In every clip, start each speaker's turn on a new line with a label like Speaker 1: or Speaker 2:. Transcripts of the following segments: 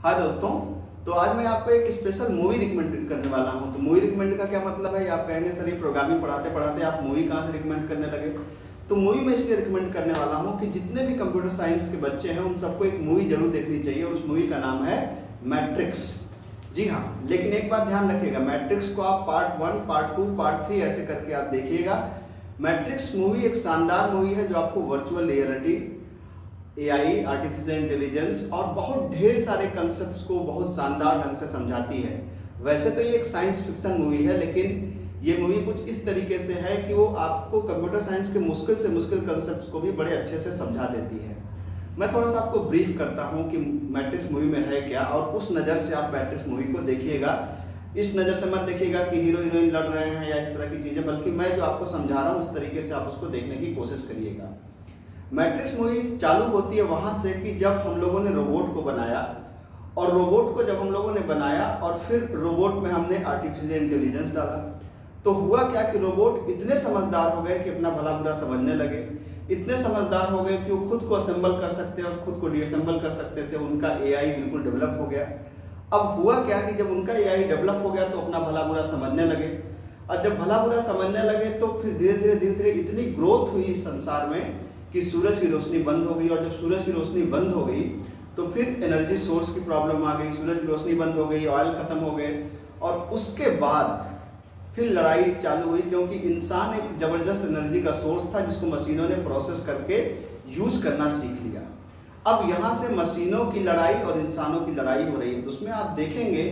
Speaker 1: हाय दोस्तों। तो आज मैं आपको एक स्पेशल मूवी रिकमेंड करने वाला हूं। तो मूवी रिकमेंड का क्या मतलब है, आप कहेंगे सर ये प्रोग्रामिंग पढ़ाते पढ़ाते आप मूवी कहां से रिकमेंड करने लगे। तो मूवी मैं इसलिए रिकमेंड करने वाला हूं कि जितने भी कंप्यूटर साइंस के बच्चे हैं उन सबको एक मूवी जरूर देखनी चाहिए। उस मूवी का नाम है मैट्रिक्स। जी हाँ, लेकिन एक बात ध्यान रखिएगा, मैट्रिक्स को आप पार्ट 1, पार्ट 2, पार्ट 3 ऐसे करके आप देखिएगा। मैट्रिक्स मूवी एक शानदार मूवी है जो आपको virtual reality, AI, artificial intelligence और बहुत ढेर सारे कंसेप्ट्स को बहुत शानदार ढंग से समझाती है। वैसे तो ये एक साइंस फिक्शन मूवी है, लेकिन ये मूवी कुछ इस तरीके से है कि वो आपको कंप्यूटर साइंस के मुश्किल से मुश्किल कंसेप्ट्स को भी बड़े अच्छे से समझा देती है। मैं थोड़ा सा आपको ब्रीफ करता हूँ कि मैट्रिक्स मूवी में है क्या, और उस नज़र से आप मैट्रिक्स मूवी को देखिएगा। इस नज़र से मत देखिएगा कि हीरो हीरोइन लड़ रहे हैं या इस तरह की चीज़ें, बल्कि मैं जो आपको समझा रहा हूँ उस तरीके से आप उसको देखने की कोशिश करिएगा। मैट्रिक्स मूवी चालू होती है वहाँ से कि जब हम लोगों ने रोबोट को बनाया, और रोबोट को जब हम लोगों ने बनाया और फिर रोबोट में हमने आर्टिफिशियल इंटेलिजेंस डाला, तो हुआ क्या कि रोबोट इतने समझदार हो गए कि अपना भला बुरा समझने लगे। इतने समझदार हो गए कि वो खुद को असेंबल कर सकते हैं और खुद को डीअसेंबल कर सकते थे। उनका एआई बिल्कुल डेवलप हो गया। अब हुआ क्या कि जब उनका एआई डेवलप हो गया तो अपना भला बुरा समझने लगे, और जब भला बुरा समझने लगे तो फिर धीरे धीरे इतनी ग्रोथ हुई इस संसार में कि सूरज की रोशनी बंद हो गई। और जब सूरज की रोशनी बंद हो गई तो फिर एनर्जी सोर्स की प्रॉब्लम आ गई, सूरज की रोशनी बंद हो गई, ऑयल खत्म हो गए, और उसके बाद फिर लड़ाई चालू हुई, क्योंकि इंसान एक ज़बरदस्त एनर्जी का सोर्स था जिसको मशीनों ने प्रोसेस करके यूज करना सीख लिया। अब यहाँ से मशीनों की लड़ाई और इंसानों की लड़ाई हो रही है। तो उसमें आप देखेंगे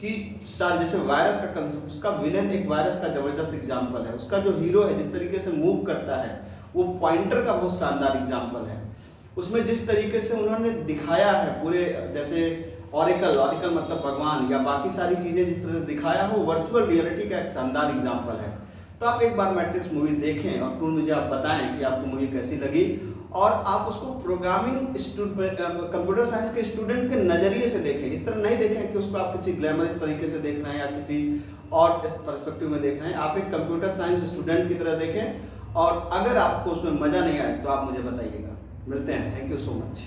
Speaker 1: कि जैसे वायरस का कंसेप्ट, उसका विलेन एक वायरस का ज़बरदस्त एग्जाम्पल है। उसका जो हीरो है जिस तरीके से मूव करता है वो पॉइंटर का बहुत शानदार एग्जाम्पल है। उसमें जिस तरीके से उन्होंने दिखाया है पूरे, जैसे ऑरिकल मतलब भगवान, या बाकी सारी चीज़ें जिस तरह से दिखाया है वो वर्चुअल रियलिटी का एक शानदार एग्जाम्पल है। तो आप एक बार मैट्रिक्स मूवी देखें और फिर मुझे आप बताएं कि आपको मूवी कैसी लगी, और आप उसको प्रोग्रामिंग कंप्यूटर साइंस के स्टूडेंट के नज़रिए से देखें। इस तरह नहीं देखें कि उसको आप किसी ग्लैमरस तरीके से देखना है या किसी और पर्सपेक्टिव में देखना है। आप एक कंप्यूटर साइंस स्टूडेंट की तरह देखें, और अगर आपको उसमें मज़ा नहीं आए तो आप मुझे बताइएगा। मिलते हैं। Thank you so much.